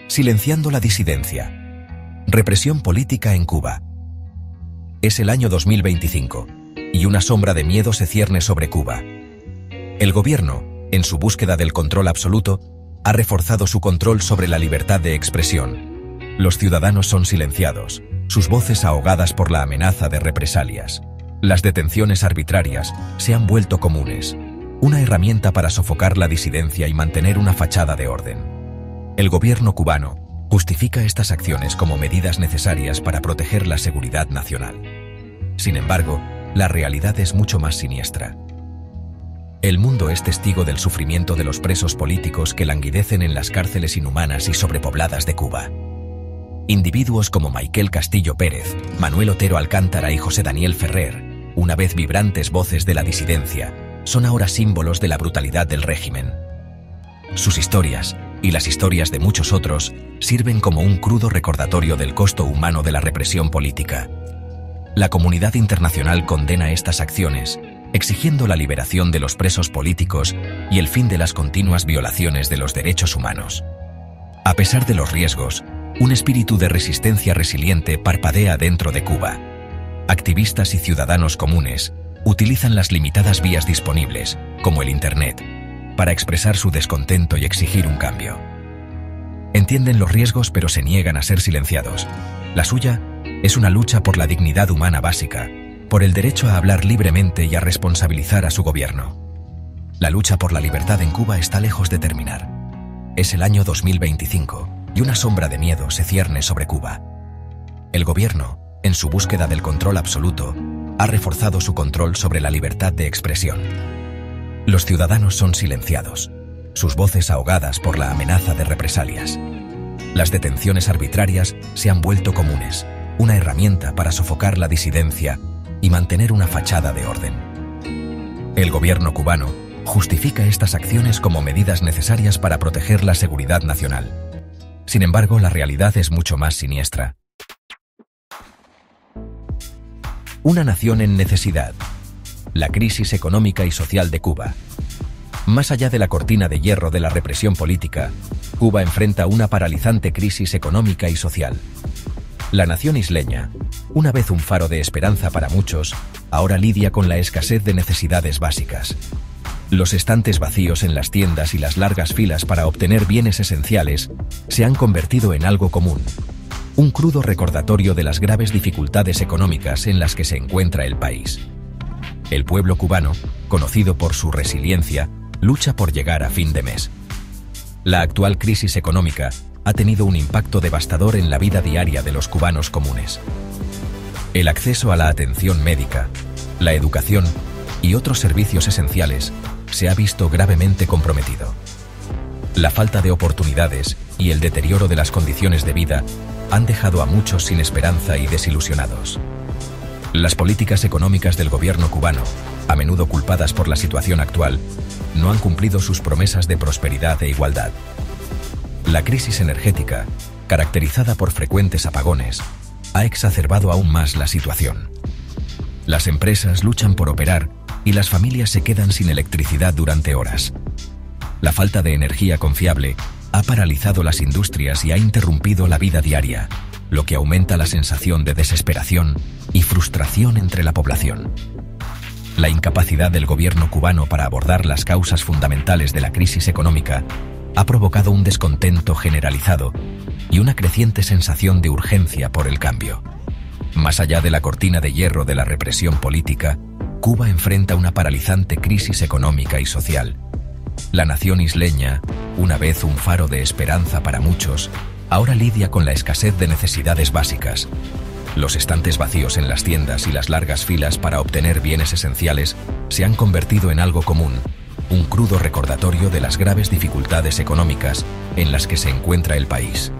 Silenciando la disidencia. Represión política en Cuba. Es el año 2025, y una sombra de miedo se cierne sobre Cuba. El gobierno, en su búsqueda del control absoluto, ha reforzado su control sobre la libertad de expresión. Los ciudadanos son silenciados, sus voces ahogadas por la amenaza de represalias. Las detenciones arbitrarias se han vuelto comunes, una herramienta para sofocar la disidencia y mantener una fachada de orden. El gobierno cubano justifica estas acciones como medidas necesarias para proteger la seguridad nacional. Sin embargo, la realidad es mucho más siniestra. El mundo es testigo del sufrimiento de los presos políticos que languidecen en las cárceles inhumanas y sobrepobladas de Cuba. Individuos como Maikel Castillo Pérez, Manuel Otero Alcántara y José Daniel Ferrer, una vez vibrantes voces de la disidencia, son ahora símbolos de la brutalidad del régimen. Sus historias, y las historias de muchos otros, sirven como un crudo recordatorio del costo humano de la represión política. La comunidad internacional condena estas acciones, exigiendo la liberación de los presos políticos y el fin de las continuas violaciones de los derechos humanos. A pesar de los riesgos, un espíritu de resistencia resiliente parpadea dentro de Cuba. Activistas y ciudadanos comunes utilizan las limitadas vías disponibles, como el Internet, para expresar su descontento y exigir un cambio. Entienden los riesgos pero se niegan a ser silenciados. La suya es una lucha por la dignidad humana básica, por el derecho a hablar libremente y a responsabilizar a su gobierno. La lucha por la libertad en Cuba está lejos de terminar. Es el año 2025 y una sombra de miedo se cierne sobre Cuba. El gobierno, en su búsqueda del control absoluto, ha reforzado su control sobre la libertad de expresión. Los ciudadanos son silenciados, sus voces ahogadas por la amenaza de represalias. Las detenciones arbitrarias se han vuelto comunes, una herramienta para sofocar la disidencia y mantener una fachada de orden. El gobierno cubano justifica estas acciones como medidas necesarias para proteger la seguridad nacional. Sin embargo, la realidad es mucho más siniestra. Una nación en necesidad. La crisis económica y social de Cuba. Más allá de la cortina de hierro de la represión política, Cuba enfrenta una paralizante crisis económica y social. La nación isleña, una vez un faro de esperanza para muchos, ahora lidia con la escasez de necesidades básicas. Los estantes vacíos en las tiendas y las largas filas para obtener bienes esenciales se han convertido en algo común. Un crudo recordatorio de las graves dificultades económicas en las que se encuentra el país. El pueblo cubano, conocido por su resiliencia, lucha por llegar a fin de mes. La actual crisis económica ha tenido un impacto devastador en la vida diaria de los cubanos comunes. El acceso a la atención médica, la educación y otros servicios esenciales se ha visto gravemente comprometido. La falta de oportunidades y el deterioro de las condiciones de vida han dejado a muchos sin esperanza y desilusionados. Las políticas económicas del gobierno cubano, a menudo culpadas por la situación actual, no han cumplido sus promesas de prosperidad e igualdad. La crisis energética, caracterizada por frecuentes apagones, ha exacerbado aún más la situación. Las empresas luchan por operar y las familias se quedan sin electricidad durante horas. La falta de energía confiable ha paralizado las industrias y ha interrumpido la vida diaria, lo que aumenta la sensación de desesperación y frustración entre la población. La incapacidad del gobierno cubano para abordar las causas fundamentales de la crisis económica ha provocado un descontento generalizado y una creciente sensación de urgencia por el cambio. Más allá de la cortina de hierro de la represión política, Cuba enfrenta una paralizante crisis económica y social. La nación isleña, una vez un faro de esperanza para muchos, ahora lidia con la escasez de necesidades básicas. Los estantes vacíos en las tiendas y las largas filas para obtener bienes esenciales se han convertido en algo común, un crudo recordatorio de las graves dificultades económicas en las que se encuentra el país.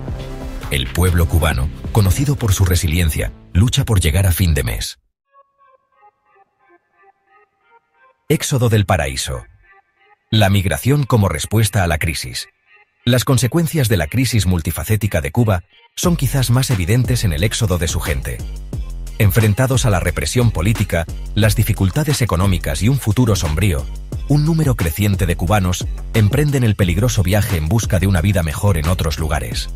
El pueblo cubano, conocido por su resiliencia, lucha por llegar a fin de mes. Éxodo del paraíso. La migración como respuesta a la crisis. Las consecuencias de la crisis multifacética de Cuba son quizás más evidentes en el éxodo de su gente. Enfrentados a la represión política, las dificultades económicas y un futuro sombrío, un número creciente de cubanos emprenden el peligroso viaje en busca de una vida mejor en otros lugares.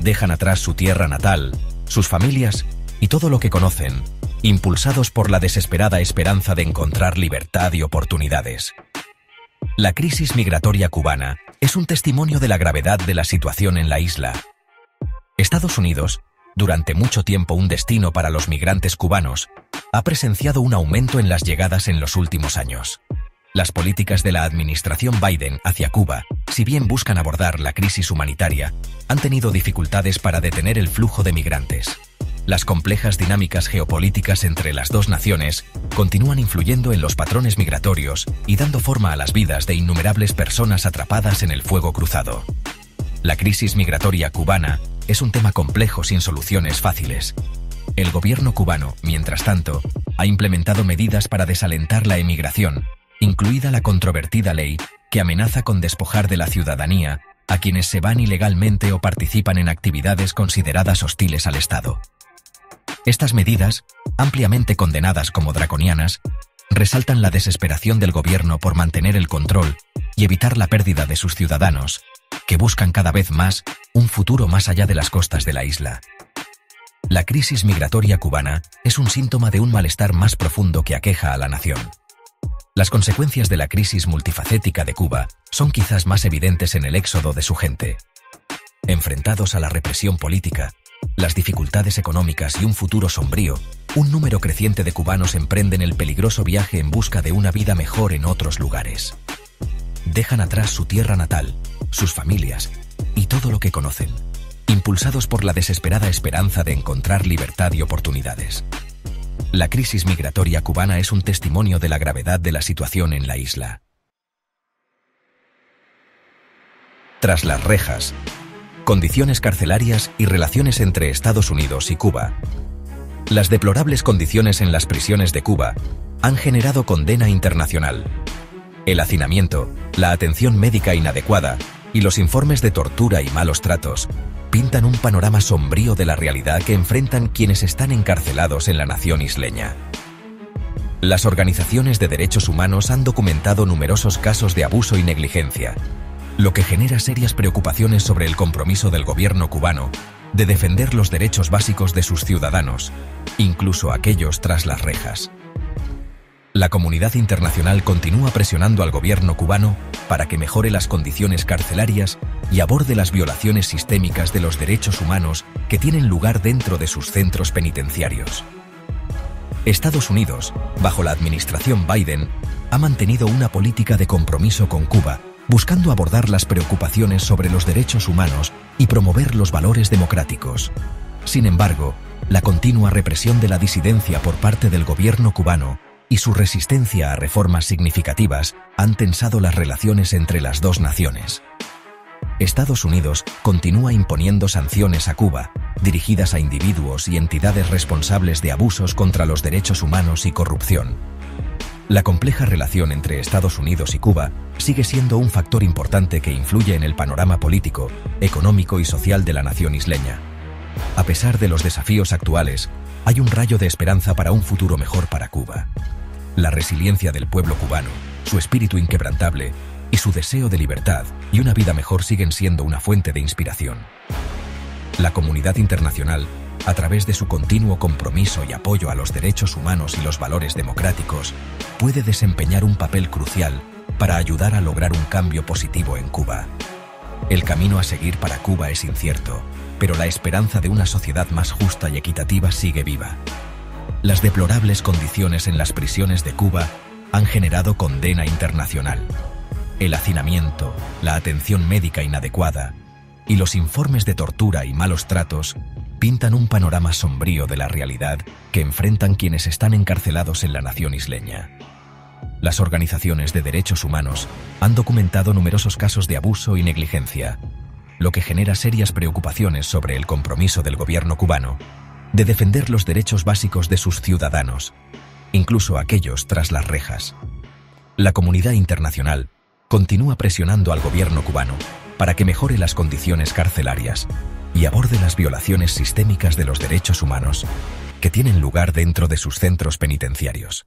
dejan atrás su tierra natal, sus familias y todo lo que conocen, impulsados por la desesperada esperanza de encontrar libertad y oportunidades. La crisis migratoria cubana es un testimonio de la gravedad de la situación en la isla. Estados Unidos, durante mucho tiempo un destino para los migrantes cubanos, ha presenciado un aumento en las llegadas en los últimos años. Las políticas de la administración Biden hacia Cuba, si bien buscan abordar la crisis humanitaria, han tenido dificultades para detener el flujo de migrantes. Las complejas dinámicas geopolíticas entre las dos naciones continúan influyendo en los patrones migratorios y dando forma a las vidas de innumerables personas atrapadas en el fuego cruzado. La crisis migratoria cubana es un tema complejo sin soluciones fáciles. El gobierno cubano, mientras tanto, ha implementado medidas para desalentar la emigración, incluida la controvertida ley que amenaza con despojar de la ciudadanía a quienes se van ilegalmente o participan en actividades consideradas hostiles al Estado. Estas medidas, ampliamente condenadas como draconianas, resaltan la desesperación del gobierno por mantener el control y evitar la pérdida de sus ciudadanos, que buscan cada vez más un futuro más allá de las costas de la isla. La crisis migratoria cubana es un síntoma de un malestar más profundo que aqueja a la nación. Las consecuencias de la crisis multifacética de Cuba son quizás más evidentes en el éxodo de su gente. Enfrentados a la represión política, las dificultades económicas y un futuro sombrío, un número creciente de cubanos emprenden el peligroso viaje en busca de una vida mejor en otros lugares. Dejan atrás su tierra natal, sus familias y todo lo que conocen, impulsados por la desesperada esperanza de encontrar libertad y oportunidades. La crisis migratoria cubana es un testimonio de la gravedad de la situación en la isla. Tras las rejas, condiciones carcelarias y relaciones entre Estados Unidos y Cuba. Las deplorables condiciones en las prisiones de Cuba han generado condena internacional. El hacinamiento, la atención médica inadecuada y los informes de tortura y malos tratos pintan un panorama sombrío de la realidad que enfrentan quienes están encarcelados en la nación isleña. Las organizaciones de derechos humanos han documentado numerosos casos de abuso y negligencia, lo que genera serias preocupaciones sobre el compromiso del gobierno cubano de defender los derechos básicos de sus ciudadanos, incluso aquellos tras las rejas. La comunidad internacional continúa presionando al gobierno cubano para que mejore las condiciones carcelarias y aborde las violaciones sistémicas de los derechos humanos que tienen lugar dentro de sus centros penitenciarios. Estados Unidos, bajo la administración Biden, ha mantenido una política de compromiso con Cuba, buscando abordar las preocupaciones sobre los derechos humanos y promover los valores democráticos. Sin embargo, la continua represión de la disidencia por parte del gobierno cubano y su resistencia a reformas significativas han tensado las relaciones entre las dos naciones. Estados Unidos continúa imponiendo sanciones a Cuba, dirigidas a individuos y entidades responsables de abusos contra los derechos humanos y corrupción. La compleja relación entre Estados Unidos y Cuba sigue siendo un factor importante que influye en el panorama político, económico y social de la nación isleña. A pesar de los desafíos actuales, hay un rayo de esperanza para un futuro mejor para Cuba. La resiliencia del pueblo cubano, su espíritu inquebrantable y su deseo de libertad y una vida mejor siguen siendo una fuente de inspiración. La comunidad internacional, a través de su continuo compromiso y apoyo a los derechos humanos y los valores democráticos, puede desempeñar un papel crucial para ayudar a lograr un cambio positivo en Cuba. El camino a seguir para Cuba es incierto, pero la esperanza de una sociedad más justa y equitativa sigue viva. Las deplorables condiciones en las prisiones de Cuba han generado condena internacional. El hacinamiento, la atención médica inadecuada y los informes de tortura y malos tratos pintan un panorama sombrío de la realidad que enfrentan quienes están encarcelados en la nación isleña. Las organizaciones de derechos humanos han documentado numerosos casos de abuso y negligencia, lo que genera serias preocupaciones sobre el compromiso del gobierno cubano de defender los derechos básicos de sus ciudadanos, incluso aquellos tras las rejas. La comunidad internacional continúa presionando al gobierno cubano para que mejore las condiciones carcelarias y aborde las violaciones sistémicas de los derechos humanos que tienen lugar dentro de sus centros penitenciarios.